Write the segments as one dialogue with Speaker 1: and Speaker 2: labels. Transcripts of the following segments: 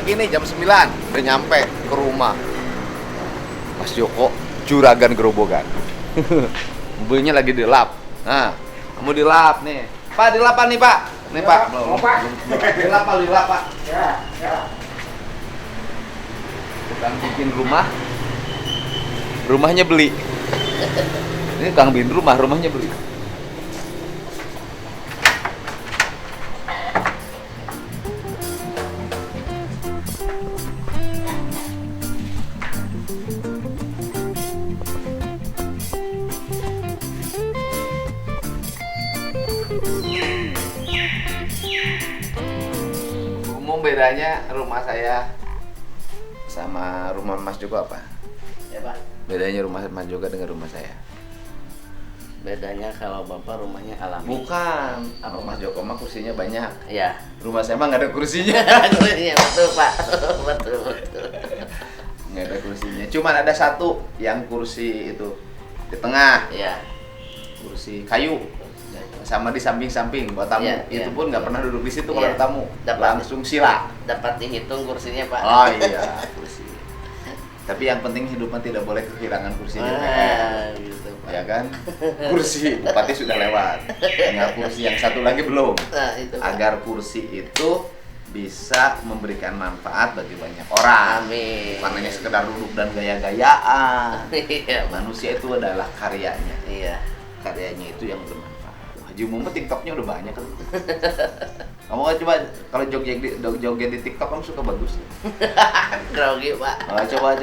Speaker 1: pagi nih jam 9 udah nyampe ke rumah Mas Joko, juragan gerobogan. Mobilnya lagi dilap. Nah, kamu dilap nih. Pak, dilapan nih, Pak. Nih, Pak.
Speaker 2: Pak.
Speaker 1: Dilap, Pak.
Speaker 2: Ya.
Speaker 1: Tukang bikin rumah. Rumahnya beli. Ini tukang bikin rumahnya beli. Umum bedanya rumah saya sama rumah Mas Joko apa?
Speaker 3: Ya Pak,
Speaker 1: Bedanya rumah Mas Joko dengan rumah saya?
Speaker 3: bedanya kalau Bapak rumahnya alami.
Speaker 1: Bukan. Kalau Mas Joko mah kursinya banyak.
Speaker 3: Ya.
Speaker 1: Rumah saya mah nggak ada kursinya.
Speaker 3: Iya betul Pak, betul.
Speaker 1: Nggak ada kursinya. Cuman ada satu yang kursi itu di tengah,
Speaker 3: Iya.
Speaker 1: kursi kayu. Sama di samping-samping buat tamu.
Speaker 3: Iya,
Speaker 1: Itu
Speaker 3: iya.
Speaker 1: pun nggak pernah duduk di situ kalau
Speaker 3: Iya.
Speaker 1: ada tamu.
Speaker 3: Dapat.
Speaker 1: Langsung sila.
Speaker 3: Dapat dihitung kursinya Pak.
Speaker 1: Oh iya, kursi. Tapi yang penting hidup mah tidak boleh kehilangan kursi DPR.
Speaker 3: Gitu Pak.
Speaker 1: Ya kan? Kursi bupati sudah lewat. Tinggal kursi yang satu lagi belum.
Speaker 3: Nah, itu Pak.
Speaker 1: Agar kursi itu bisa memberikan manfaat bagi banyak orang.
Speaker 3: Amin.
Speaker 1: Bukan hanya sekedar duduk dan gaya-gayaan.
Speaker 3: Iya Pak.
Speaker 1: Manusia itu adalah karyanya.
Speaker 3: Iya.
Speaker 1: Karyanya itu yang bermanfaat. Haji Muhammad TikToknya udah banyak kan. Kamu kan coba kalau joget di TikTok kamu suka bagus.
Speaker 3: Grogi Pak.
Speaker 1: Oh, coba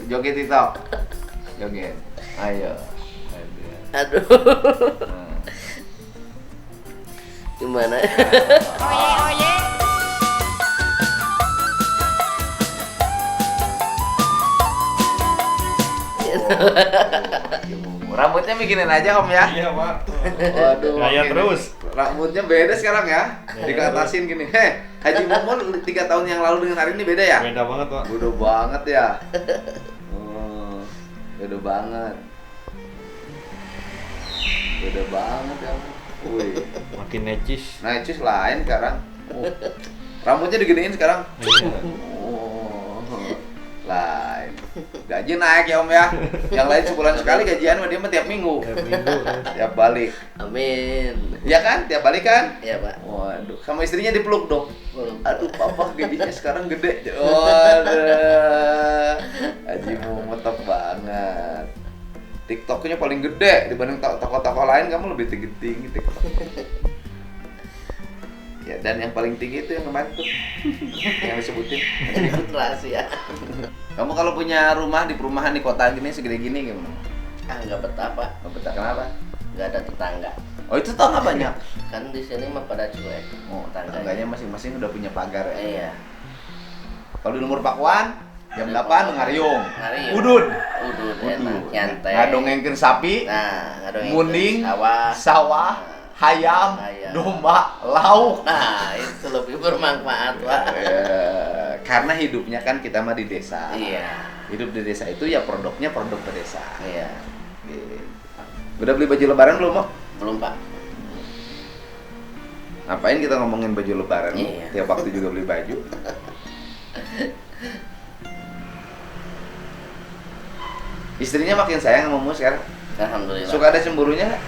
Speaker 1: joget TikTok. Joget. Ayo.
Speaker 3: Aduh.
Speaker 1: Nah.
Speaker 3: Gimana?
Speaker 1: Rambutnya bikinin aja Om ya.
Speaker 2: Iya, Pak.
Speaker 1: Waduh.
Speaker 2: Gaya
Speaker 1: ini
Speaker 2: terus.
Speaker 1: Rambutnya beda sekarang ya. Dikatasin gini. Heh, Haji Mumun 3 tahun yang lalu dengan hari ini beda ya?
Speaker 2: Beda banget, Pak.
Speaker 1: Beda banget ya. Oh, beda banget. Beda banget ya. Wih.
Speaker 2: Makin necis.
Speaker 1: Nah, itu lain sekarang. Oh. Rambutnya diginiin sekarang.
Speaker 2: Iya.
Speaker 1: Oh, lain. Gaji naik ya Om ya. Yang lain sebulan sekali gajian mah dia mah tiap minggu.
Speaker 2: Tiap minggu.
Speaker 1: Tiap balik.
Speaker 3: Amin.
Speaker 1: Iya kan? Tiap balik kan?
Speaker 3: Iya Pak.
Speaker 1: Waduh, sama istrinya dipeluk dong.
Speaker 3: Belum.
Speaker 1: Aduh, papa gajinya sekarang gede. Waduh. Haji Muhammad top banget. TikToknya paling gede dibanding toko-toko lain, kamu lebih tinggi TikTok. Ya, dan yang paling tinggi itu yang kemarin tuh yang disebutin.
Speaker 3: Itu rahasia.
Speaker 1: Kamu kalau punya rumah di perumahan di kota gini segede gini gimana?
Speaker 3: Nggak betah Pak.
Speaker 1: Nggak betah kenapa?
Speaker 3: Nggak ada tetangga.
Speaker 1: Oh itu tau nggak banyak?
Speaker 3: Kan di sini mah pada cuek.
Speaker 1: Oh tetangganya masing-masing udah punya pagar ya?
Speaker 3: Iya.
Speaker 1: Kalau di Lumur Pakuan jam 8 ngariung.
Speaker 3: Ngariung.
Speaker 1: Udun.
Speaker 3: Udun enak, nyantai.
Speaker 1: Ngadongengkeun sapi,
Speaker 3: Nah, ngadongengkeun
Speaker 1: munding,
Speaker 3: sawah.
Speaker 1: sawah, hayam,
Speaker 3: Hayam.
Speaker 1: domba, lauk.
Speaker 3: Nah, itu lebih bermanfaat, Pak.
Speaker 1: Karena hidupnya kan kita mah di desa.
Speaker 3: Iya.
Speaker 1: Hidup di desa itu ya produknya produk pedesa.
Speaker 3: Iya.
Speaker 1: Gitu. Udah beli baju lebaran belum, Mo?
Speaker 3: Belum, Pak.
Speaker 1: Ngapain kita ngomongin baju lebaran? Mo?
Speaker 3: Iya.
Speaker 1: Tiap waktu juga beli baju. Istrinya makin sayang sama Mo sekarang.
Speaker 3: Alhamdulillah.
Speaker 1: Suka ada cemburunya nggak?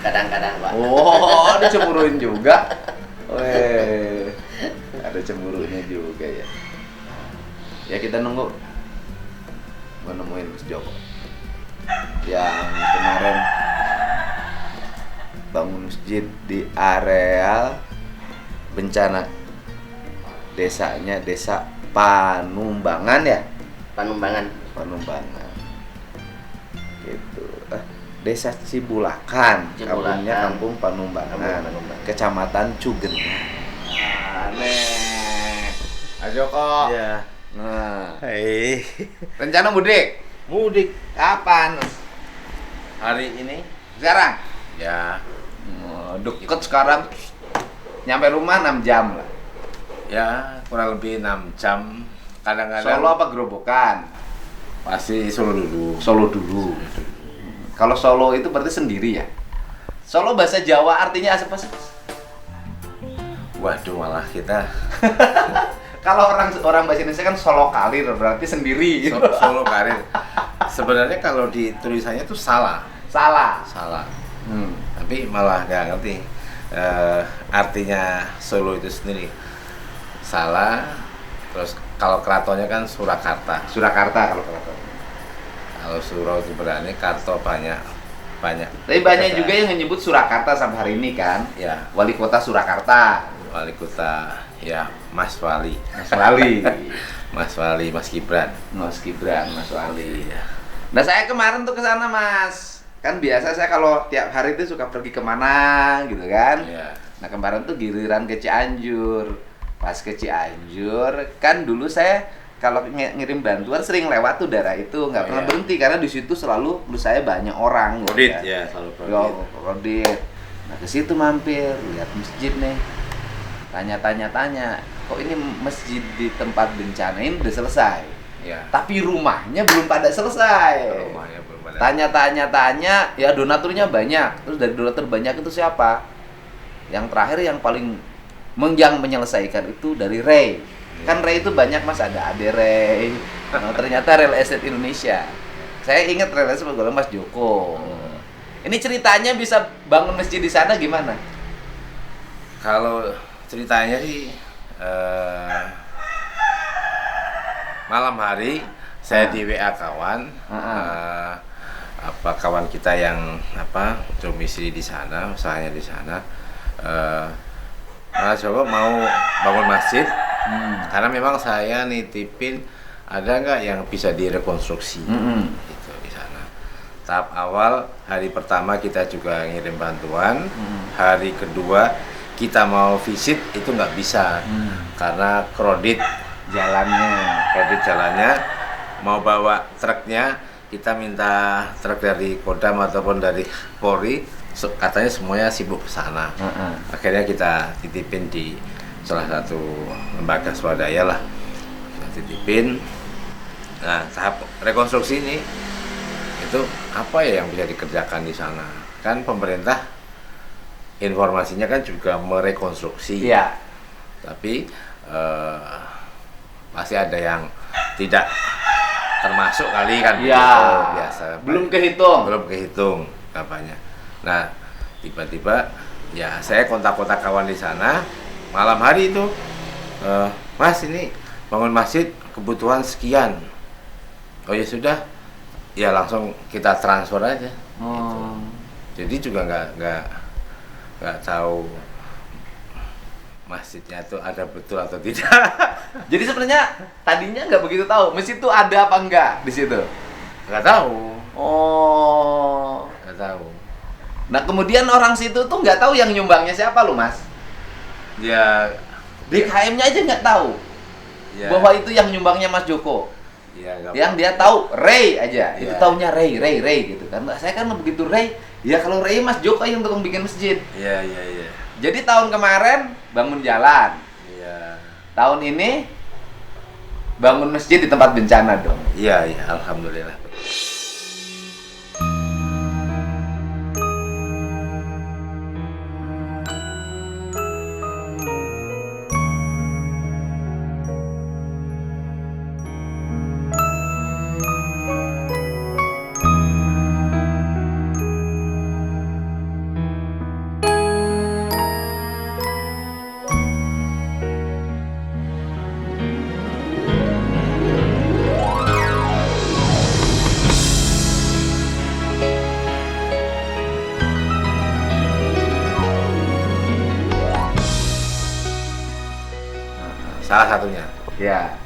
Speaker 3: Kadang-kadang, Pak.
Speaker 1: Oh, ada cemburuin juga. Weh, ada cemburunya juga ya. Ya kita nunggu. Gua nemuin Mas Joko yang kemarin bangun masjid di areal bencana desanya desa Panumbangan ya.
Speaker 3: Panumbangan.
Speaker 1: Panumbangan gitu. Desa Cibulakan,
Speaker 3: Cibulakan.
Speaker 1: kampungnya Kampung Panumbangan,
Speaker 3: Panumbangan.
Speaker 1: Kecamatan Cugen. Aneh. Mas Joko.
Speaker 2: Iya.
Speaker 1: Nah,
Speaker 2: Hei.
Speaker 1: rencana mudik
Speaker 2: Mudik
Speaker 1: kapan?
Speaker 2: hari ini?
Speaker 1: Sekarang?
Speaker 2: Ya.
Speaker 1: Deket sekarang. Nyampe rumah 6 jam lah.
Speaker 2: Ya, kurang lebih 6 jam. Kadang-kadang
Speaker 1: Solo apa Gerobokan?
Speaker 2: pasti Solo dulu.
Speaker 1: Solo dulu. Kalau Solo itu berarti sendiri ya? Solo bahasa Jawa artinya apa sih?
Speaker 2: Waduh, malah kita
Speaker 1: Kalau orang bahasa Indonesia kan solo karir, berarti sendiri.
Speaker 2: Solo karir. Sebenarnya kalau di tulisannya tuh salah.
Speaker 1: Salah.
Speaker 2: Tapi malah nggak ngerti artinya solo itu sendiri. Salah. Terus kalau keratonnya kan Surakarta.
Speaker 1: Surakarta kalau keraton.
Speaker 2: Kalau Suro itu berani, Karto banyak.
Speaker 1: Tapi banyak juga yang menyebut Surakarta sampai hari ini kan.
Speaker 2: Ya,
Speaker 1: Wali kota Surakarta.
Speaker 2: wali kota, ya Mas Wali.
Speaker 1: Mas Wali.
Speaker 2: Mas Wali, Mas Gibran.
Speaker 1: Mas Gibran, Mas Wali.
Speaker 2: Iya.
Speaker 1: Nah saya kemarin tuh ke sana Mas. Kan biasa saya kalau tiap hari itu suka pergi kemana gitu kan.
Speaker 2: Iya.
Speaker 1: Nah kemarin tuh giliran ke Cianjur. Pas ke Cianjur, kan dulu saya kalau ngirim bantuan sering lewat tuh daerah itu, nggak pernah
Speaker 2: iya.
Speaker 1: berhenti karena di situ selalu menurut saya banyak orang. gitu
Speaker 2: Kredit
Speaker 1: kan.
Speaker 2: ya, selalu
Speaker 1: Yo,
Speaker 2: kredit.
Speaker 1: kredit. Nah ke situ mampir, lihat masjid nih. Tanya, kok ini masjid di tempat bencana ini udah selesai?
Speaker 2: Ya.
Speaker 1: Tapi rumahnya belum pada selesai.
Speaker 2: Rumahnya belum ada.
Speaker 1: Tanya, ya donaturnya banyak. Terus dari donatur banyak itu siapa? Yang terakhir yang paling yang menyelesaikan itu dari Ray. Kan Ray itu banyak Mas, ada Ade Ray. Nah, ternyata Real Estate Indonesia. Saya ingat Real Estate bergolong Mas Joko. Ini ceritanya bisa bangun masjid di sana gimana?
Speaker 2: Kalau ceritanya sih malam hari saya di WA kawan, kawan kita yang domisili di sana, usahanya di sana. Mas Joko mau bangun masjid, karena memang saya nitipin ada nggak yang bisa direkonstruksi gitu di sana. Tahap awal hari pertama kita juga ngirim bantuan, hari kedua kita mau visit itu nggak bisa karena kredit jalannya, mau bawa truknya kita minta truk dari Kodam ataupun dari Polri, katanya semuanya sibuk ke sana. Akhirnya kita titipin di salah satu lembaga swadaya lah, kita titipin. Nah, tahap rekonstruksi ini itu apa ya yang bisa dikerjakan di sana? Kan pemerintah informasinya kan juga merekonstruksi.
Speaker 1: Iya.
Speaker 2: Tapi pasti ada yang tidak termasuk kali kan.
Speaker 1: Iya.
Speaker 2: Biasa.
Speaker 1: Belum
Speaker 2: kehitung kapannya. Nah, tiba-tiba ya saya kontak-kontak kawan di sana malam hari itu, Mas ini bangun masjid kebutuhan sekian. Oh ya sudah, ya langsung kita transfer aja. Gitu. Jadi juga nggak tahu masjidnya itu ada betul atau tidak.
Speaker 1: Jadi sebenarnya tadinya nggak begitu tahu masjid itu ada apa enggak di situ.
Speaker 2: Nggak tahu.
Speaker 1: Oh.
Speaker 2: Nggak tahu.
Speaker 1: Nah kemudian orang situ tuh nggak tahu yang nyumbangnya siapa loh Mas.
Speaker 2: Ya.
Speaker 1: DKM-nya aja nggak tahu
Speaker 2: Ya.
Speaker 1: bahwa itu yang nyumbangnya Mas Joko.
Speaker 2: Ya,
Speaker 1: Yang dia tahu Ray aja, itu
Speaker 2: Ya.
Speaker 1: taunya Ray gitu kan. Saya kan begitu Ray, ya kalau Ray Mas Joko yang tukang bikin masjid.
Speaker 2: Iya.
Speaker 1: Jadi tahun kemarin bangun jalan,
Speaker 2: Iya.
Speaker 1: tahun ini bangun masjid di tempat bencana dong.
Speaker 2: Iya, alhamdulillah. Salah satunya.
Speaker 1: Ya.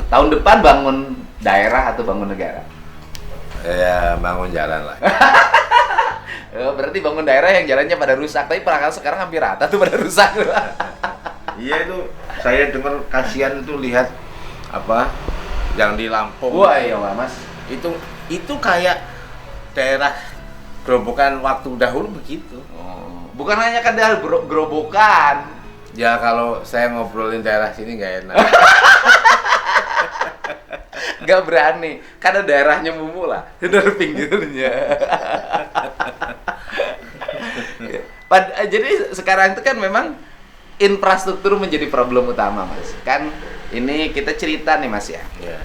Speaker 1: Tahun depan bangun daerah atau bangun negara?
Speaker 2: Ya, bangun jalan lah.
Speaker 1: Berarti bangun daerah yang jalannya pada rusak, tapi perangkat sekarang hampir rata tuh pada rusak.
Speaker 2: Iya itu, saya dengar kasihan itu lihat apa yang di Lampung.
Speaker 1: Wah iya Mas.
Speaker 2: Itu kayak daerah gerobokan waktu dahulu begitu.
Speaker 1: Bukan hanya kan daerah gerobokan.
Speaker 2: Ya kalau saya ngobrolin daerah sini nggak enak.
Speaker 1: Nggak berani, karena daerahnya Mumula, dari pinggirnya. Jadi sekarang itu kan memang infrastruktur menjadi problem utama Mas. Kan ini kita cerita nih Mas ya.
Speaker 2: Ya.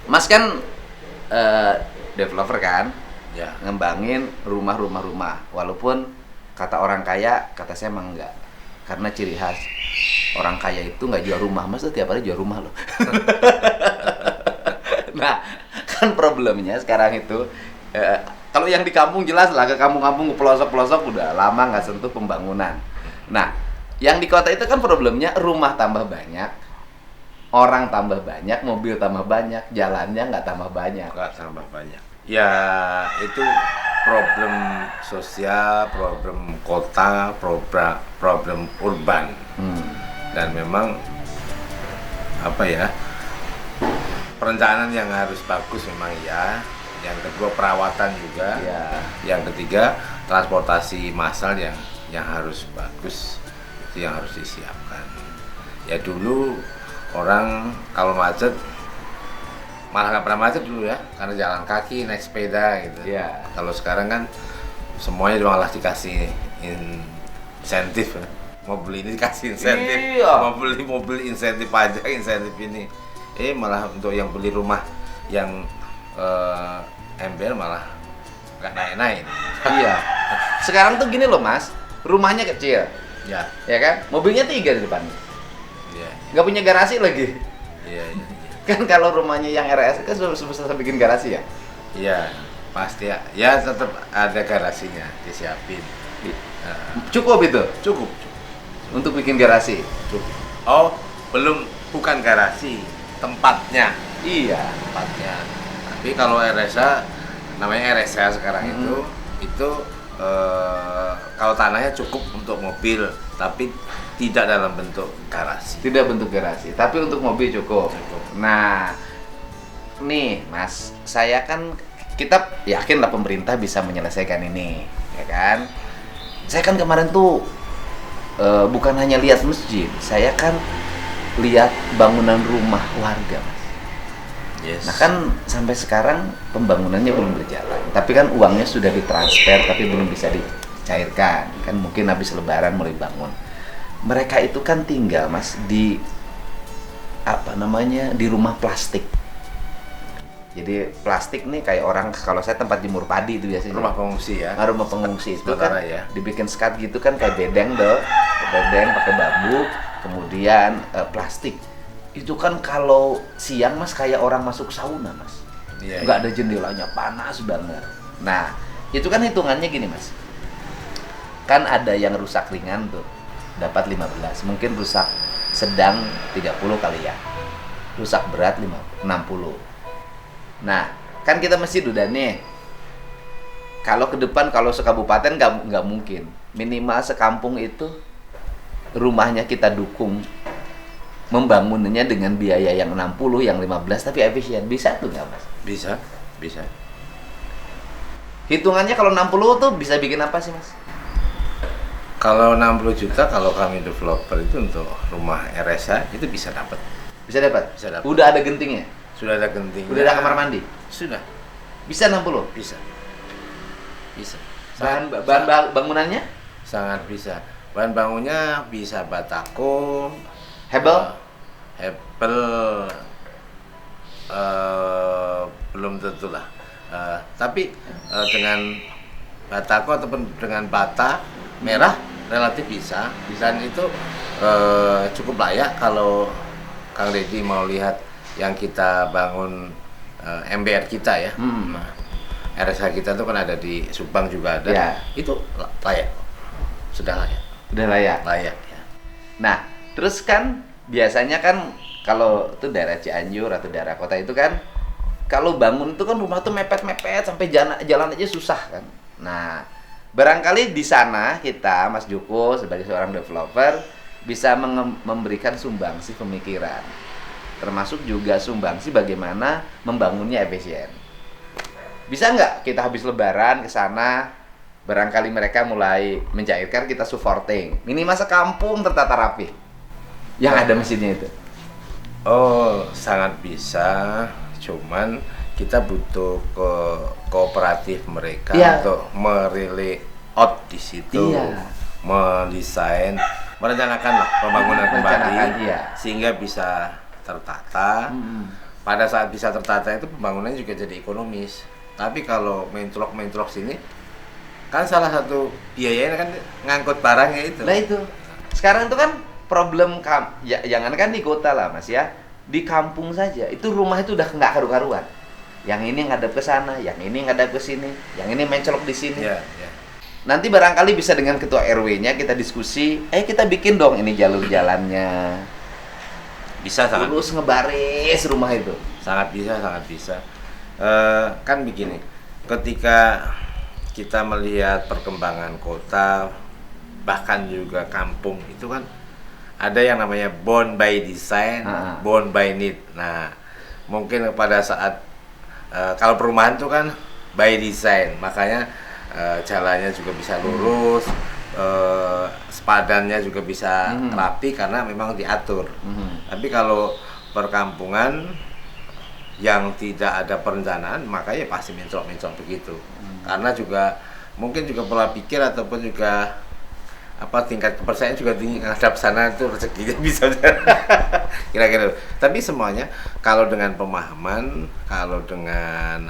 Speaker 1: Mas kan developer kan,
Speaker 2: Ya.
Speaker 1: ngembangin rumah. Walaupun kata orang kaya, kata saya emang enggak. Karena ciri khas orang kaya itu nggak jual rumah, Mas tuh tiap hari jual rumah loh. Nah, kan problemnya sekarang itu kalau yang di kampung jelas lah, ke kampung-kampung, ke pelosok-pelosok udah lama nggak sentuh pembangunan. Nah, yang di kota itu kan problemnya rumah tambah banyak, orang tambah banyak, mobil tambah banyak, jalannya nggak tambah banyak.
Speaker 2: Nggak tambah banyak. Ya itu problem sosial, problem kota, problem urban. Dan memang apa ya, perencanaan yang harus bagus memang ya. Yang kedua perawatan juga.
Speaker 1: Ya.
Speaker 2: Yang ketiga transportasi massal yang harus bagus, itu yang harus disiapkan. Ya dulu orang kalau macet malah nggak pernah macet dulu ya, karena jalan kaki, naik sepeda gitu.
Speaker 1: Iya.
Speaker 2: Kalau sekarang kan semuanya malah dikasih insentif ya. Mau beli ini dikasih insentif,
Speaker 1: Iya.
Speaker 2: mau beli mobil insentif pajak, insentif ini. Malah untuk yang beli rumah yang MBR malah nggak naik-naik.
Speaker 1: Iya. Sekarang tuh gini loh Mas, rumahnya kecil,
Speaker 2: Ya,
Speaker 1: ya kan? Mobilnya 3 di depannya,
Speaker 2: iya,
Speaker 1: nggak punya garasi lagi.
Speaker 2: iya, iya.
Speaker 1: Kan kalau rumahnya yang RS kan susah bikin garasi ya.
Speaker 2: Iya, pasti ya. Ya tetap ada garasinya disiapin.
Speaker 1: Cukup itu
Speaker 2: Cukup,
Speaker 1: untuk bikin garasi.
Speaker 2: cukup. Oh, bukan garasi, tempatnya.
Speaker 1: Iya.
Speaker 2: Tapi kalau RSA, namanya RSA sekarang itu kalau tanahnya cukup untuk mobil, tapi tidak dalam bentuk garasi.
Speaker 1: Tidak bentuk garasi, tapi untuk mobil cukup.
Speaker 2: Cukup.
Speaker 1: Nah, nih Mas, saya kan kita yakin lah pemerintah bisa menyelesaikan ini, ya kan? Saya kan kemarin tuh bukan hanya lihat masjid, saya kan lihat bangunan rumah warga, Mas.
Speaker 2: Yes.
Speaker 1: Nah kan sampai sekarang pembangunannya belum berjalan, tapi kan uangnya sudah ditransfer tapi belum bisa dicairkan. Kan mungkin habis lebaran mulai bangun. Mereka itu kan tinggal Mas di di rumah plastik. Jadi plastik nih kayak orang, kalau saya tempat jemur padi itu biasanya.
Speaker 2: Rumah pengungsi ya.
Speaker 1: Nah, rumah pengungsi itu
Speaker 2: Sementara
Speaker 1: kan
Speaker 2: ya.
Speaker 1: dibikin skat gitu kan kayak bedeng pakai bambu, kemudian plastik. Itu kan kalau siang Mas kayak orang masuk sauna Mas.
Speaker 2: Iya,
Speaker 1: Nggak ada jendelanya, panas banget. Nah, itu kan hitungannya gini Mas. Kan ada yang rusak ringan tuh, dapat 15. Mungkin rusak sedang 30 kali ya. Rusak berat 60. Nah, kan kita mesti udah nih. Kalau ke depan, kalau sekabupaten nggak mungkin. Minimal sekampung itu rumahnya kita dukung membangunnya dengan biaya yang 60, yang 15 tapi efisien. Bisa tuh nggak Mas?
Speaker 2: Bisa.
Speaker 1: Hitungannya kalau 60 tuh bisa bikin apa sih Mas?
Speaker 2: Kalau 60 juta kalau kami developer itu untuk rumah RSA itu bisa dapat.
Speaker 1: Bisa dapat?
Speaker 2: Bisa dapat.
Speaker 1: Udah ada gentingnya?
Speaker 2: Sudah ada gentingnya.
Speaker 1: Udah ada kamar mandi?
Speaker 2: Sudah.
Speaker 1: Bisa 60?
Speaker 2: Bisa.
Speaker 1: Bahan bangunannya?
Speaker 2: Sangat bisa. Bahan bangunnya bisa batako,
Speaker 1: Hebel?
Speaker 2: Hebel belum tentu lah. Tapi dengan batako ataupun dengan bata merah relatif bisa. Dan itu cukup layak kalau Kang Deddy mau lihat yang kita bangun MBR kita ya. Nah, RSH kita itu kan ada di Subang juga ada.
Speaker 1: Ya.
Speaker 2: Itu layak. Sudah layak.
Speaker 1: Udah layak.
Speaker 2: Layak ya.
Speaker 1: Nah, terus kan biasanya kan kalau itu daerah Cianjur atau daerah kota itu kan kalau bangun itu kan rumah tuh mepet-mepet sampai jalan aja susah kan. Nah, barangkali di sana kita Mas Joko sebagai seorang developer bisa memberikan sumbangsi pemikiran. Termasuk juga sumbangsi bagaimana membangunnya efisien. Bisa nggak kita habis lebaran ke sana, barangkali mereka mulai mencairkan, kita supporting. Minimal sekampung tertata rapi. Yang ada mesinnya itu.
Speaker 2: Oh, sangat bisa. Cuman kita butuh kooperatif mereka
Speaker 1: Iya.
Speaker 2: untuk merelay out di situ,
Speaker 1: Iya.
Speaker 2: mendesain, merencanakan lah pembangunan kembali,
Speaker 1: Merencanakan, iya.
Speaker 2: sehingga bisa tertata. Pada saat bisa tertata itu pembangunannya juga jadi ekonomis. Tapi kalau mencolok sini kan salah satu biayanya kan ngangkut barangnya itu.
Speaker 1: Nah itu. Sekarang itu kan problem ya jangan kan di kota lah Mas ya. Di kampung saja itu rumah itu udah nggak karu-karuan. Yang ini ngadep ke sana, yang ini ngadep ke sini, yang ini mencolok di sini.
Speaker 2: Ya.
Speaker 1: Nanti barangkali bisa dengan ketua RW-nya kita diskusi, kita bikin dong ini jalur jalannya.
Speaker 2: Bisa sangat
Speaker 1: Terus ngebaris rumah itu.
Speaker 2: sangat bisa. Kan begini, ketika kita melihat perkembangan kota bahkan juga kampung itu kan ada yang namanya born by design, born by need. Nah, mungkin pada saat kalau perumahan itu kan by design, makanya jalannya juga bisa lurus, sepadannya juga bisa rapi karena memang diatur. Tapi kalau perkampungan yang tidak ada perencanaan, makanya pasti mencok begitu. Karena juga mungkin juga pola pikir ataupun juga tingkat kepercayaan juga tinggi, ngadap sana itu rezekinya bisa kira-kira. Tapi semuanya kalau dengan pemahaman, kalau dengan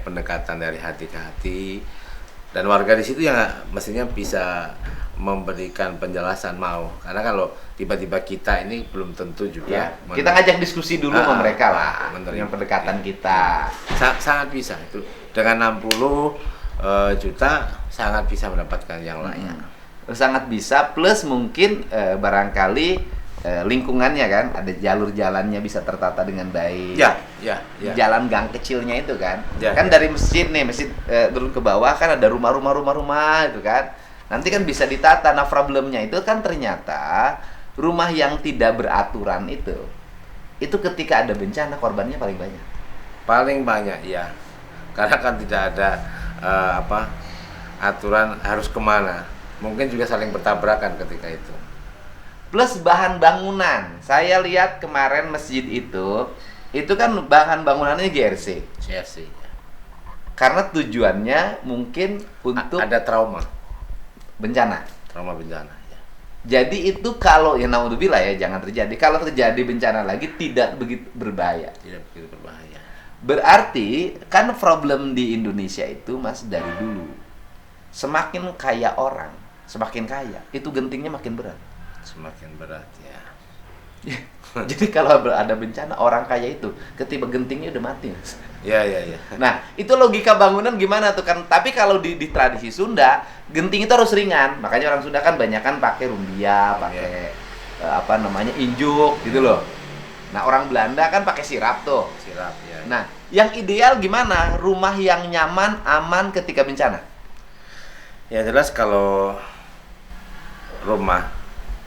Speaker 2: pendekatan dari hati ke hati, dan warga di situ yang mestinya bisa memberikan penjelasan mau. Karena kalau tiba-tiba kita ini belum tentu juga
Speaker 1: kita ngajak diskusi dulu sama mereka lah dengan pendekatan kita.
Speaker 2: Sangat bisa itu dengan 60 juta sangat bisa mendapatkan yang layak.
Speaker 1: Sangat bisa, plus mungkin barangkali lingkungannya kan ada jalur jalannya bisa tertata dengan baik.
Speaker 2: Ya.
Speaker 1: Jalan gang kecilnya itu kan. Dari masjid turun ke bawah kan ada rumah itu kan. Nanti kan bisa ditata. Nah, problemnya itu kan ternyata rumah yang tidak beraturan itu ketika ada bencana korbannya paling banyak.
Speaker 2: Paling banyak ya. Karena kan tidak ada aturan harus kemana. Mungkin juga saling bertabrakan ketika itu.
Speaker 1: Plus bahan bangunan. Saya lihat kemarin masjid itu kan bahan bangunannya GRC.
Speaker 2: CRC.
Speaker 1: Karena tujuannya mungkin untuk
Speaker 2: ada trauma
Speaker 1: bencana.
Speaker 2: Trauma bencana ya.
Speaker 1: Jadi itu kalau naudzubillah ya jangan terjadi. Kalau terjadi bencana lagi tidak begitu berbahaya.
Speaker 2: Tidak begitu berbahaya.
Speaker 1: Berarti kan problem di Indonesia itu Mas dari dulu. Semakin kaya orang, semakin kaya, itu gentingnya makin berat.
Speaker 2: Semakin berat ya.
Speaker 1: Jadi kalau ada bencana, orang kaya itu ketiba gentingnya udah mati.
Speaker 2: Ya.
Speaker 1: Nah, itu logika bangunan gimana tuh kan? Tapi kalau di tradisi Sunda, genting itu harus ringan. Makanya orang Sunda kan banyak kan pakai rumbia, pakai injuk gitu loh. Nah, orang Belanda kan pakai sirap tuh.
Speaker 2: Sirap ya.
Speaker 1: Nah, yang ideal gimana? Rumah yang nyaman, aman ketika bencana.
Speaker 2: Ya jelas kalau rumah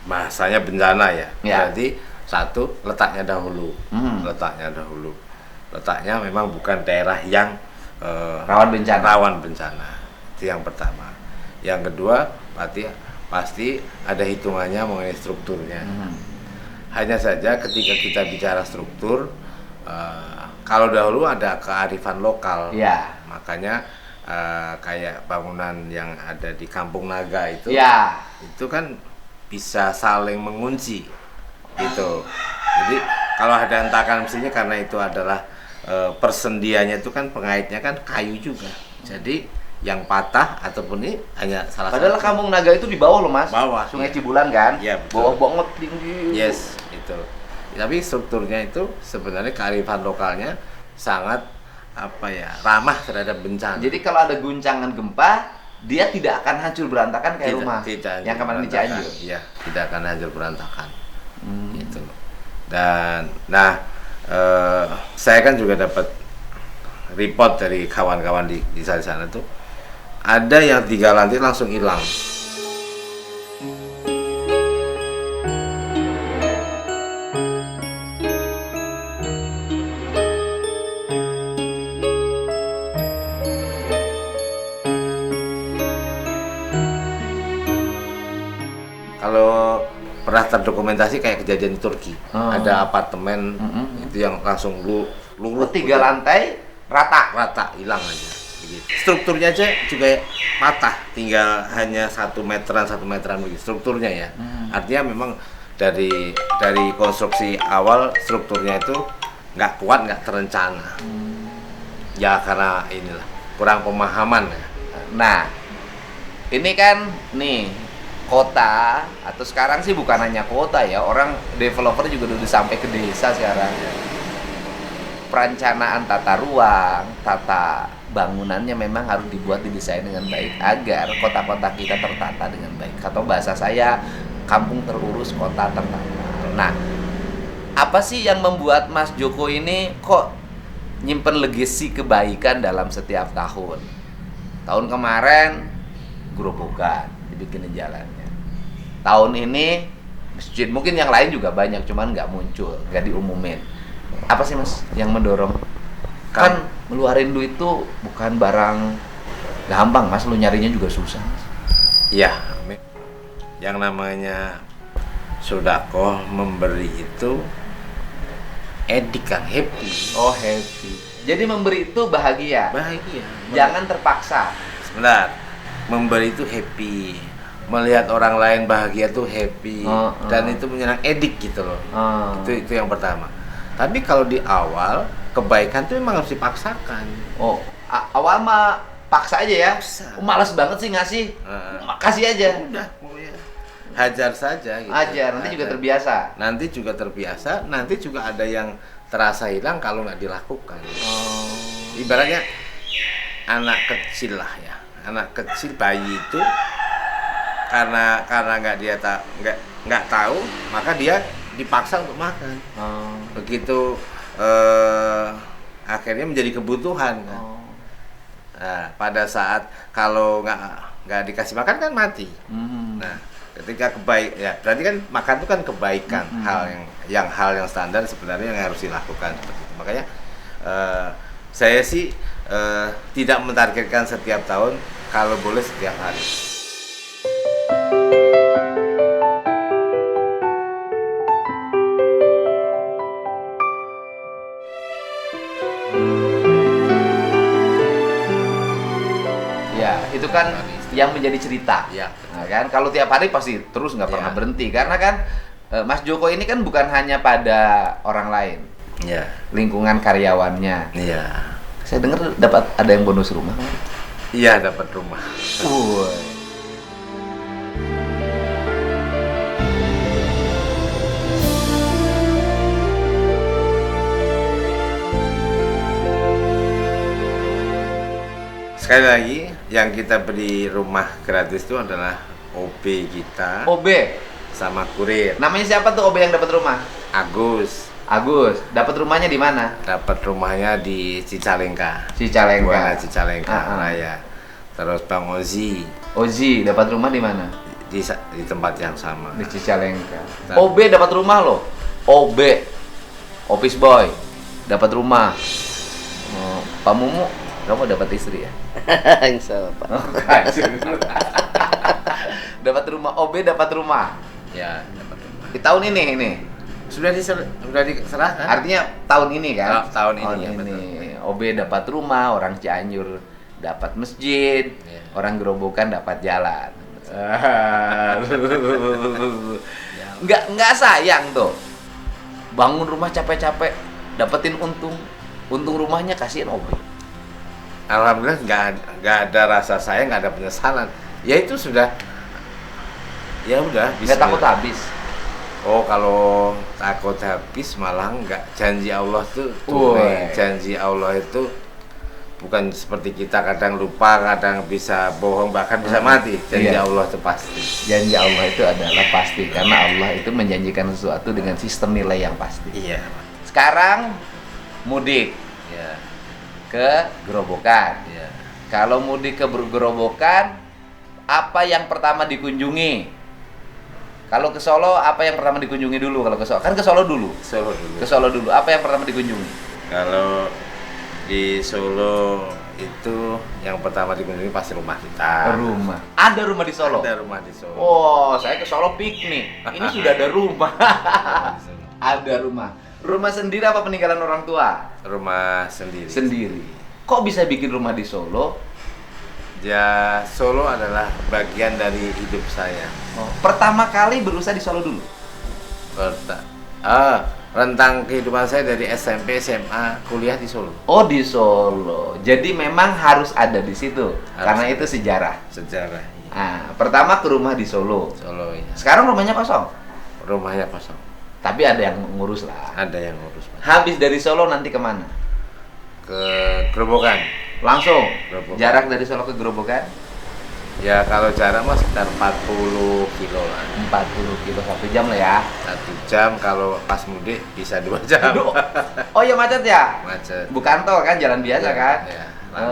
Speaker 2: bahasanya bencana ya. Berarti satu letaknya dahulu. Letaknya memang bukan daerah yang
Speaker 1: rawan
Speaker 2: bencana. Itu yang pertama. Yang kedua pasti ada hitungannya mengenai strukturnya. Hanya saja ketika kita bicara struktur, kalau dahulu ada kearifan lokal. Makanya kayak bangunan yang ada di Kampung Naga itu kan bisa saling mengunci gitu. Jadi kalau ada hentakan mestinya karena itu adalah persendiannya itu kan pengaitnya kan kayu juga. Jadi yang patah ataupun ini hanya salah
Speaker 1: Padahal
Speaker 2: satu.
Speaker 1: Kampung Naga itu di bawah loh Mas. Sungai Cibulan kan? Bawah banget tinggi.
Speaker 2: Yes, itu. Tapi strukturnya itu sebenarnya kearifan lokalnya sangat ramah terhadap bencana.
Speaker 1: Jadi kalau ada guncangan gempa, dia tidak akan hancur berantakan kayak rumah yang kemarin di Cianjur.
Speaker 2: Iya, tidak akan hancur berantakan. Gitu. Dan saya kan juga dapat report dari kawan-kawan di sana tuh ada yang 3 lantai langsung hilang. Kalau pernah terdokumentasi kayak kejadian di Turki, ada apartemen itu yang langsung lurus
Speaker 1: 3 lantai
Speaker 2: rata hilang aja. Begitu. Strukturnya aja juga patah, tinggal hanya 1 meteran begitu strukturnya ya. Artinya memang dari konstruksi awal strukturnya itu nggak kuat, nggak terencana. Ya karena inilah kurang pemahaman ya.
Speaker 1: Nah, ini kan nih kota, atau sekarang sih bukan hanya kota ya, orang developer juga udah sampai ke desa sekarang. Perencanaan tata ruang, tata bangunannya memang harus dibuat, didesain dengan baik agar kota-kota kita tertata dengan baik. Atau bahasa saya, kampung terurus, kota tertata. Nah, apa sih yang membuat Mas Joko ini kok nyimpen legacy kebaikan dalam setiap tahun? Tahun kemarin gerobokan, dibikinin jalannya. Tahun ini masjid, mungkin yang lain juga banyak, cuman nggak muncul, nggak diumumin. Apa sih Mas yang mendorong? Kan ngeluarin duit itu bukan barang gampang Mas, lu nyarinya juga susah Mas.
Speaker 2: Iya, yang namanya sedekah memberi itu edik kan, happy.
Speaker 1: Oh, happy. Jadi memberi itu bahagia.
Speaker 2: Bahagia.
Speaker 1: Jangan terpaksa.
Speaker 2: Sebentar, memberi itu happy. Melihat orang lain bahagia tuh happy. Dan itu menyenang, edik gitu loh. Itu yang pertama. Tapi kalau di awal kebaikan tuh memang harus dipaksakan.
Speaker 1: Oh, awal mah paksa aja ya.
Speaker 2: Paksa.
Speaker 1: Malas banget sih ngasih. Kasih aja.
Speaker 2: Udah, pokoknya hajar saja gitu.
Speaker 1: Ajar, nanti juga terbiasa.
Speaker 2: Nanti juga terbiasa, nanti juga ada yang terasa hilang kalau nggak dilakukan. Ibaratnya anak kecil lah ya, anak kecil, bayi itu karena nggak nggak tahu, maka dia dipaksa untuk makan. Begitu akhirnya menjadi kebutuhan kan. Nah, pada saat kalau nggak dikasih makan kan mati. Nah, ketika berarti kan makan itu kan kebaikan, hal yang standar sebenarnya yang harus dilakukan seperti itu. Makanya saya sih tidak mentargetkan setiap tahun, kalau boleh setiap hari.
Speaker 1: Ya, itu kan yang menjadi cerita.
Speaker 2: Ya.
Speaker 1: Nah, kan kalau tiap hari pasti terus nggak pernah berhenti, karena kan Mas Joko ini kan bukan hanya pada orang lain.
Speaker 2: Iya.
Speaker 1: Lingkungan karyawannya.
Speaker 2: Iya.
Speaker 1: Saya dengar dapat ada yang bonus rumah.
Speaker 2: Iya, dapat rumah.
Speaker 1: Woi.
Speaker 2: Sekali lagi, yang kita beri rumah gratis itu adalah OB kita
Speaker 1: OB.
Speaker 2: sama kurir.
Speaker 1: Namanya siapa tuh OB yang dapat rumah?
Speaker 2: Agus.
Speaker 1: Agus. Dapat rumahnya di mana?
Speaker 2: Dapat rumahnya di Cicalengka.
Speaker 1: Cicalengka.
Speaker 2: Buana Cicalengka
Speaker 1: Ah.
Speaker 2: Raya. Terus Bang Ozi
Speaker 1: Ozi dapat rumah di mana?
Speaker 2: di tempat yang sama.
Speaker 1: Di Cicalengka.
Speaker 2: Nah.
Speaker 1: OB dapat rumah loh. OB. Office boy dapat rumah. Pak Mumu, kamu dapat istri ya?
Speaker 3: Insya Allah, Pak.
Speaker 1: Dapat rumah, OB dapat rumah.
Speaker 2: Ya, dapat rumah.
Speaker 1: Di tahun ini.
Speaker 2: Sudah diserahkan?
Speaker 1: Artinya tahun ini kan?
Speaker 2: Tahun ini, ya, betul.
Speaker 1: OB dapat rumah, orang Cianjur dapat masjid,
Speaker 2: Ya.
Speaker 1: orang Gerobokan dapat jalan. Nggak sayang tuh. Bangun rumah capek-capek, dapetin untung rumahnya kasihin OB.
Speaker 2: Alhamdulillah nggak ada rasa sayang, nggak ada penyesalan. Ya itu sudah, ya udah.
Speaker 1: Nggak takut habis.
Speaker 2: Oh, kalau takut habis malah nggak. Janji Allah tuh tunai. Janji Allah itu bukan seperti kita kadang lupa, kadang bisa bohong, bahkan bisa mati. Janji
Speaker 1: Iya.
Speaker 2: Allah itu pasti.
Speaker 1: Janji Allah itu adalah pasti, karena Allah itu menjanjikan sesuatu dengan sistem nilai yang pasti.
Speaker 2: Iya.
Speaker 1: Sekarang mudik
Speaker 2: Iya.
Speaker 1: ke Gerobokan.
Speaker 2: Iya.
Speaker 1: Kalau mudik ke Gerobokan, apa yang pertama dikunjungi? Kalau ke Solo, apa yang pertama dikunjungi dulu? Kalau ke Solo, kan ke Solo dulu.
Speaker 2: Solo dulu.
Speaker 1: Ke Solo dulu. Apa yang pertama dikunjungi?
Speaker 2: Kalau di Solo itu yang pertama dikunjungi pasti rumah kita.
Speaker 1: Rumah. Ada rumah di Solo.
Speaker 2: Ada rumah di Solo.
Speaker 1: Oh, saya ke Solo piknik. Ini sudah ada rumah. Ada rumah. Rumah sendiri apa peninggalan orang tua?
Speaker 2: Rumah sendiri.
Speaker 1: Sendiri. Kok bisa bikin rumah di Solo?
Speaker 2: Ya, Solo adalah bagian dari hidup saya.
Speaker 1: Pertama kali berusaha di Solo dulu.
Speaker 2: Rentang kehidupan saya dari SMP, SMA, kuliah di Solo.
Speaker 1: Oh, di Solo. Jadi memang harus ada di situ. Karena itu sejarah.
Speaker 2: Sejarah. Iya.
Speaker 1: Nah, pertama ke rumah di Solo.
Speaker 2: Solo ya.
Speaker 1: Sekarang rumahnya kosong.
Speaker 2: Rumahnya kosong.
Speaker 1: Tapi ada yang ngurus lah.
Speaker 2: Ada yang ngurus, Pak.
Speaker 1: Habis dari Solo nanti kemana?
Speaker 2: Ke Grobogan.
Speaker 1: Langsung.
Speaker 2: Grobogan.
Speaker 1: Jarak dari Solo ke Grobogan
Speaker 2: Ya kalau jarak mah sekitar 40 kilo lah.
Speaker 1: 40 kilo 1 jam lah ya.
Speaker 2: 1 jam, kalau pas mudik bisa 2 jam.
Speaker 1: Aduh. Oh ya macet ya?
Speaker 2: Macet.
Speaker 1: Bukan tol kan, jalan biasa
Speaker 2: Ya,
Speaker 1: kan?
Speaker 2: ya.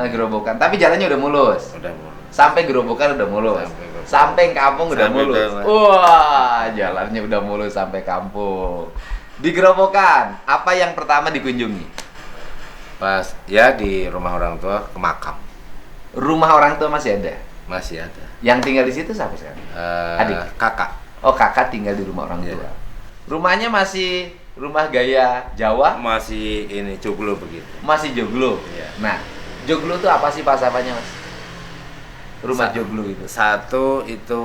Speaker 1: Gerobokan. Tapi jalannya udah mulus.
Speaker 2: Udah mulai.
Speaker 1: Sampai Gerobokan udah mulus.
Speaker 2: Sampai Gerobokan.
Speaker 1: Sampai kampung udah
Speaker 2: Sampai
Speaker 1: mulus.
Speaker 2: udah.
Speaker 1: Wah, jalannya udah mulus sampai kampung. Di Gerobokan, apa yang pertama dikunjungi?
Speaker 2: Pas ya di rumah orang tua, ke makam.
Speaker 1: Rumah orang tua masih ada.
Speaker 2: Masih ada.
Speaker 1: Yang tinggal di situ siapa sekarang? Adik.
Speaker 2: Kakak.
Speaker 1: Oh, kakak tinggal di rumah orang
Speaker 2: Iya.
Speaker 1: tua. Rumahnya masih rumah gaya Jawa,
Speaker 2: Masih ini joglo begitu.
Speaker 1: masih joglo.
Speaker 2: Iya.
Speaker 1: Nah, joglo itu apa sih pasapannya, Mas? Rumah joglo itu.
Speaker 2: Satu itu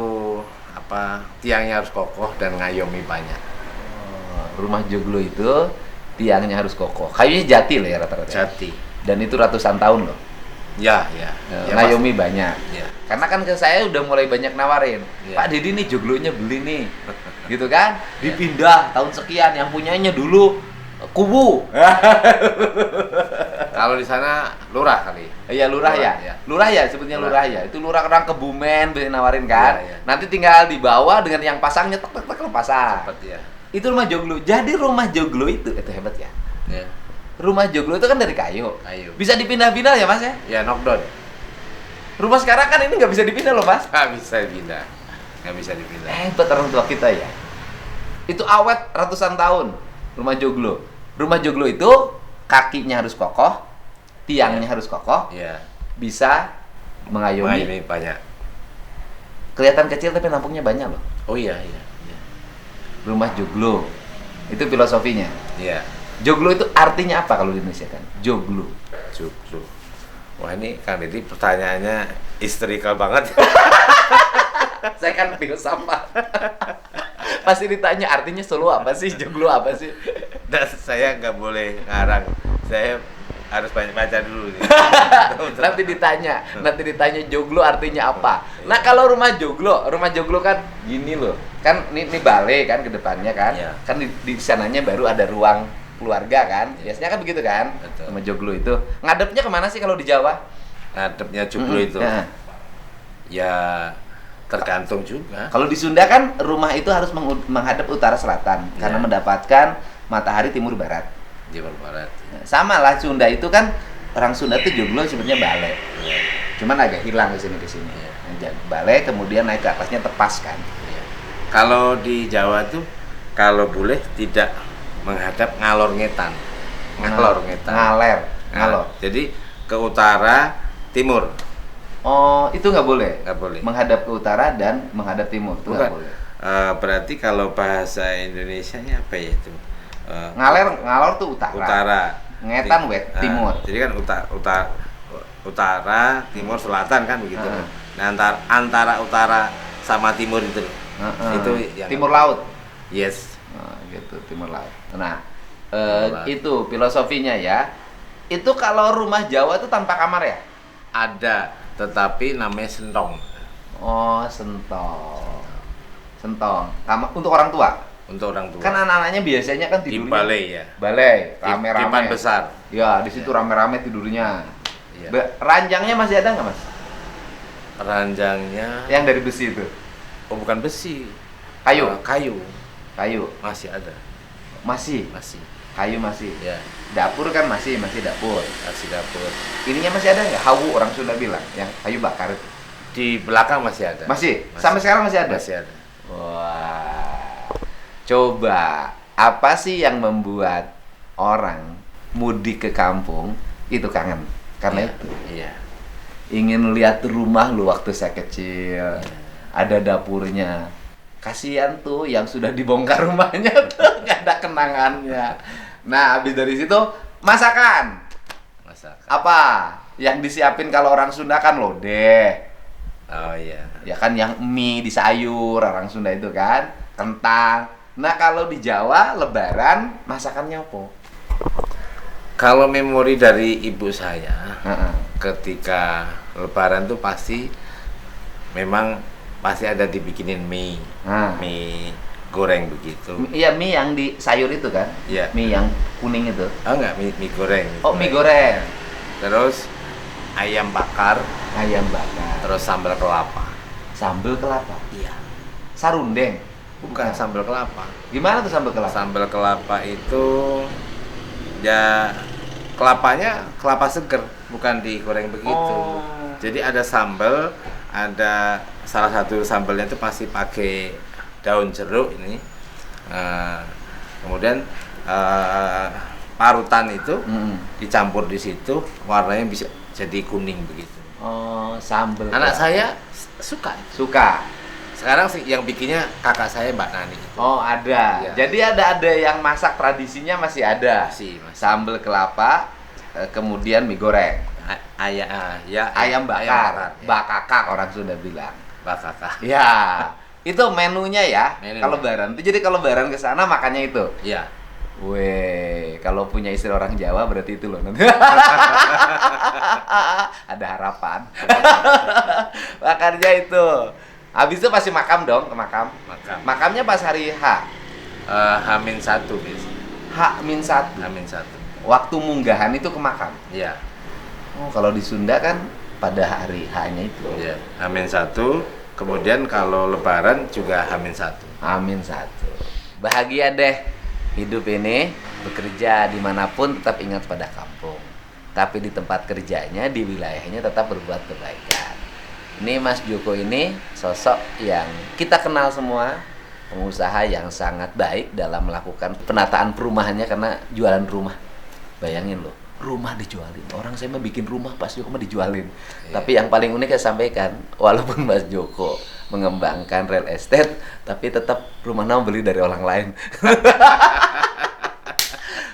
Speaker 2: apa, tiangnya harus kokoh dan ngayomi banyak.
Speaker 1: Rumah joglo itu tiangnya harus kokoh. Kayunya jati lah ya rata-rata.
Speaker 2: Jati.
Speaker 1: Dan itu ratusan tahun loh.
Speaker 2: Ya.
Speaker 1: Ngayomi banyak.
Speaker 2: Ya.
Speaker 1: Karena kan ke saya udah mulai banyak nawarin.
Speaker 2: Iya.
Speaker 1: Pak Didi nih joglonya beli nih. Gitu kan? Dipindah tahun sekian, yang punyanya dulu kubu.
Speaker 2: Kalau di sana lurah kali.
Speaker 1: Iya lurah ya.
Speaker 2: Iya.
Speaker 1: Lurah ya sebetulnya lurah ya. Itu lurah orang Kebumen bisa nawarin kan.
Speaker 2: Iya, iya.
Speaker 1: Nanti tinggal dibawa dengan yang pasangnya tek tek tek pasang.
Speaker 2: Cepat ya.
Speaker 1: Itu rumah joglo. Jadi rumah joglo itu hebat ya.
Speaker 2: Ya.
Speaker 1: Rumah joglo itu kan dari kayu.
Speaker 2: Kayu.
Speaker 1: Bisa dipindah-pindah ya, Mas ya?
Speaker 2: Ya knockdown.
Speaker 1: Rumah sekarang kan ini nggak bisa dipindah loh, Mas.
Speaker 2: Nggak bisa dipindah. Nggak bisa dipindah.
Speaker 1: Hebat orang tua kita ya. Itu awet ratusan tahun. Rumah joglo. Rumah joglo itu kakinya harus kokoh, tiangnya harus kokoh,
Speaker 2: Iya.
Speaker 1: bisa mengayomi.
Speaker 2: Ini banyak.
Speaker 1: Kelihatan kecil tapi nampungnya banyak loh.
Speaker 2: Oh iya.
Speaker 1: Rumah joglo. Itu filosofinya.
Speaker 2: Iya.
Speaker 1: Joglo itu artinya apa kalau di Indonesia kan? Joglo.
Speaker 2: Joglo. Wah ini Kang Didi pertanyaannya historical banget.
Speaker 1: Saya kan filsafat. Pasti ditanya artinya Solo apa sih? Joglo apa sih?
Speaker 2: Dan saya nggak boleh ngarang. Saya harus banyak baca dulu nih.
Speaker 1: nanti ditanya joglo artinya apa. Nah, kalau rumah joglo kan gini loh. Kan ini balai kan ke depannya kan.
Speaker 2: Iya.
Speaker 1: Kan di sananya baru ada ruang keluarga kan. Biasanya kan begitu kan.
Speaker 2: Betul.
Speaker 1: Rumah joglo itu. Ngadepnya kemana sih kalau di Jawa?
Speaker 2: Ngadepnya joglo itu.
Speaker 1: Nah,
Speaker 2: Ya tergantung juga.
Speaker 1: kalau di Sunda kan rumah itu harus menghadap utara selatan karena
Speaker 2: Iya.
Speaker 1: mendapatkan matahari timur barat.
Speaker 2: Jawa Barat.
Speaker 1: Nah, sama lah Sunda itu kan, orang Sunda tuh joglo sebenarnya balai.
Speaker 2: Iya.
Speaker 1: Cuman agak hilang ke sini.
Speaker 2: Iya.
Speaker 1: Nah, balai kemudian naik ke atasnya tepas kan.
Speaker 2: Iya. Kalau di Jawa tuh kalau boleh tidak menghadap ngalor ngetan. Ngalor ngetan.
Speaker 1: Ngaler. Ngalor.
Speaker 2: Jadi ke utara timur
Speaker 1: Oh, itu nggak boleh.
Speaker 2: nggak boleh.
Speaker 1: Menghadap ke utara dan menghadap timur itu nggak
Speaker 2: Bukan.
Speaker 1: boleh.
Speaker 2: Berarti kalau bahasa Indonesianya apa ya itu?
Speaker 1: Ngalor tuh utara.
Speaker 2: Utara.
Speaker 1: Ngetan wet timur.
Speaker 2: Jadi kan utara, timur, selatan kan begitu.
Speaker 1: Heeh.
Speaker 2: Nah, antara utara sama timur itu.
Speaker 1: Heeh.
Speaker 2: Itu yang
Speaker 1: timur laut.
Speaker 2: Yes.
Speaker 1: Nah, gitu timur laut. Nah,
Speaker 2: Timur laut.
Speaker 1: itu filosofinya ya. Itu kalau rumah Jawa itu tanpa kamar ya?
Speaker 2: Ada, tetapi namanya sentong.
Speaker 1: Oh, sentong. Sentong. Kamar untuk orang tua.
Speaker 2: Untuk orang tua.
Speaker 1: Kan anak-anaknya biasanya kan
Speaker 2: di
Speaker 1: tidurnya
Speaker 2: balai ya.
Speaker 1: balai,
Speaker 2: Di
Speaker 1: rame-rame.
Speaker 2: Dipan besar.
Speaker 1: Ya, di situ
Speaker 2: Ya.
Speaker 1: rame-rame tidurnya.
Speaker 2: Iya.
Speaker 1: Ranjangnya masih ada nggak, Mas?
Speaker 2: Ranjangnya
Speaker 1: Yang dari besi itu.
Speaker 2: oh bukan besi.
Speaker 1: Kayu.
Speaker 2: Kayu.
Speaker 1: Kayu.
Speaker 2: Masih ada.
Speaker 1: Masih.
Speaker 2: Masih.
Speaker 1: Kayu masih.
Speaker 2: Ya,
Speaker 1: Dapur kan masih dapur.
Speaker 2: masih dapur.
Speaker 1: Ininya masih ada nggak? Hawu orang Sunda bilang, yang kayu bakar itu.
Speaker 2: Di belakang masih ada.
Speaker 1: Masih? Sampai sekarang masih ada?
Speaker 2: Masih ada.
Speaker 1: Wah. Coba, apa sih yang membuat orang mudik ke kampung itu kangen? Karena
Speaker 2: Iya,
Speaker 1: itu
Speaker 2: Iya.
Speaker 1: ingin lihat rumah lu waktu saya kecil. Ada dapurnya. Kasihan tuh yang sudah dibongkar rumahnya tuh nggak ada kenangannya. Nah, habis dari situ masakan.
Speaker 2: Masakan.
Speaker 1: Apa yang disiapin kalau orang Sunda kan lodeh.
Speaker 2: Oh iya.
Speaker 1: Ya kan yang mie di sayur orang Sunda itu kan, kentang. Nah, kalau di Jawa Lebaran masakannya apa?
Speaker 2: Kalau memori dari ibu saya,
Speaker 1: Heeh.
Speaker 2: ketika Lebaran tuh pasti memang pasti ada dibikinin mie,
Speaker 1: Nah.
Speaker 2: mie goreng begitu.
Speaker 1: Iya, mie yang di sayur itu kan?
Speaker 2: Iya.
Speaker 1: Mie yang kuning itu.
Speaker 2: Oh enggak, mie goreng.
Speaker 1: Oh, mie goreng.
Speaker 2: Terus ayam bakar,
Speaker 1: Ayam bakar.
Speaker 2: terus sambal kelapa.
Speaker 1: Sambal kelapa.
Speaker 2: Iya.
Speaker 1: Sarundeng.
Speaker 2: Bukan sambal kelapa.
Speaker 1: Gimana tuh sambal kelapa?
Speaker 2: Sambal kelapa itu ya kelapanya kelapa seger, bukan digoreng begitu.
Speaker 1: Oh.
Speaker 2: Jadi ada sambal, ada salah satu sambalnya itu pasti pakai daun jeruk ini. Kemudian parutan itu dicampur di situ, warnanya bisa jadi kuning begitu.
Speaker 1: Oh, sambal.
Speaker 2: Anak
Speaker 1: kelapa.
Speaker 2: saya suka.
Speaker 1: Suka.
Speaker 2: Sekarang sih yang bikinnya kakak saya Mbak Nani.
Speaker 1: Oh, ada.
Speaker 2: Iya.
Speaker 1: Jadi ada yang masak tradisinya masih ada.
Speaker 2: Masih.
Speaker 1: Sambal kelapa, kemudian mie goreng.
Speaker 2: Ayam bakar. Ya.
Speaker 1: Bakakak orang sudah bilang.
Speaker 2: Bakakak.
Speaker 1: Ya, itu menunya ya.
Speaker 2: Menunya.
Speaker 1: Kalau Lebaran itu jadi kalau Lebaran ke sana makannya itu.
Speaker 2: Iya.
Speaker 1: Weh, kalau punya istri orang Jawa berarti itu loh nanti. Ada harapan. Makannya itu. Habis itu pasti makam dong, ke makam.
Speaker 2: Makam.
Speaker 1: Makamnya pas hari H.
Speaker 2: Hamin satu biasanya.
Speaker 1: H-1.
Speaker 2: Hamin satu.
Speaker 1: Waktu munggahan itu ke makam.
Speaker 2: Iya.
Speaker 1: Oh, kalau di Sunda kan pada hari H-nya itu.
Speaker 2: Iya. Hamin satu. Kemudian kalau Lebaran juga Hamin satu.
Speaker 1: Amin satu. Bahagia deh hidup ini, bekerja dimanapun tetap ingat pada kampung. Tapi di tempat kerjanya, di wilayahnya tetap berbuat kebaikan. Ini Mas Joko ini sosok yang kita kenal semua, pengusaha yang sangat baik dalam melakukan penataan perumahannya karena jualan rumah. Bayangin loh, rumah dijualin. Orang saya mah bikin rumah, Mas Joko mah dijualin. Tapi yang paling unik saya sampaikan, walaupun Mas Joko mengembangkan real estate, tapi tetap rumah nama beli dari orang lain.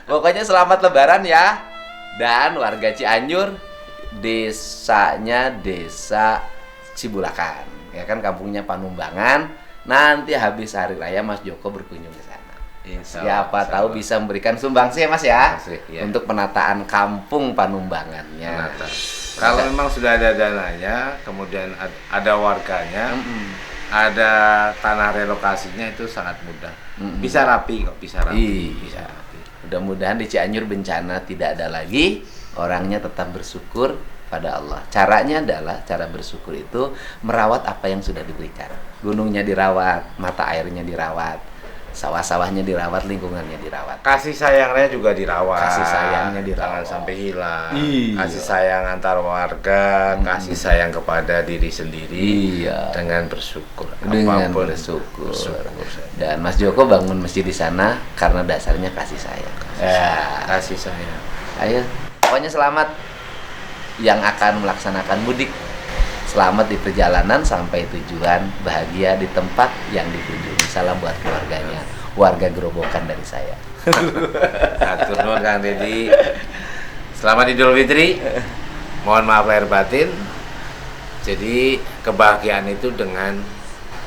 Speaker 1: Pokoknya selamat Lebaran ya. Dan warga Cianjur, desanya Desa Cibulakan. Ya kan kampungnya Panumbangan. Nanti habis hari raya Mas Joko berkunjung ke sana. Siapa tahu bisa memberikan sumbangsi ya Mas ya,
Speaker 2: Ya.
Speaker 1: untuk penataan kampung Panumbangannya.
Speaker 2: Kalau memang sudah ada dananya, kemudian ada warganya, ada tanah relokasinya, itu sangat mudah. Bisa rapi kok, bisa rapi.
Speaker 1: Iya.
Speaker 2: Bisa rapi.
Speaker 1: Mudah-mudahan di Cianjur bencana tidak ada lagi, orangnya tetap bersyukur pada Allah. Caranya adalah, cara bersyukur itu merawat apa yang sudah diberikan. Gunungnya dirawat, mata airnya dirawat, sawah-sawahnya dirawat, lingkungannya dirawat.
Speaker 2: Kasih sayangnya juga dirawat.
Speaker 1: Kasih sayangnya dirawat.
Speaker 2: Jangan sampai hilang.
Speaker 1: Iya.
Speaker 2: Kasih sayang antar warga, kasih sayang kepada diri sendiri.
Speaker 1: Iya.
Speaker 2: Dengan bersyukur.
Speaker 1: Dengan
Speaker 2: Apapun,
Speaker 1: bersyukur.
Speaker 2: saja.
Speaker 1: Dan Mas Joko bangun masjid di sana karena dasarnya kasih sayang. Ya.
Speaker 2: Kasih sayang.
Speaker 1: Ayo, pokoknya selamat yang akan melaksanakan mudik. Selamat di perjalanan sampai tujuan, bahagia di tempat yang dikunjungi. Salam buat keluarganya, warga Gerobokan dari saya.
Speaker 2: Atur nuhun Kang Dedi. Selamat Idul Fitri. Mohon maaf lahir batin. Jadi kebahagiaan itu dengan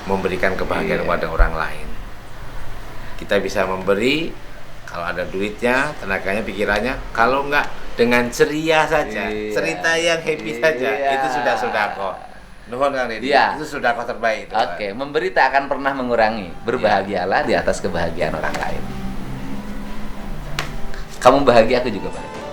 Speaker 2: memberikan kebahagiaan kepada orang lain. Kita bisa memberi kalau ada duitnya, tenaganya, pikirannya. Kalau enggak, dengan ceria saja,
Speaker 1: Iya.
Speaker 2: cerita yang happy saja,
Speaker 1: Iya.
Speaker 2: itu sudah sodako. Nuhun Kang Dedi.
Speaker 1: Iya.
Speaker 2: Itu sodako terbaik. itu,
Speaker 1: Oke, memberi tak akan pernah mengurangi. Berbahagialah di atas kebahagiaan orang lain. Kamu bahagia, aku juga bahagia.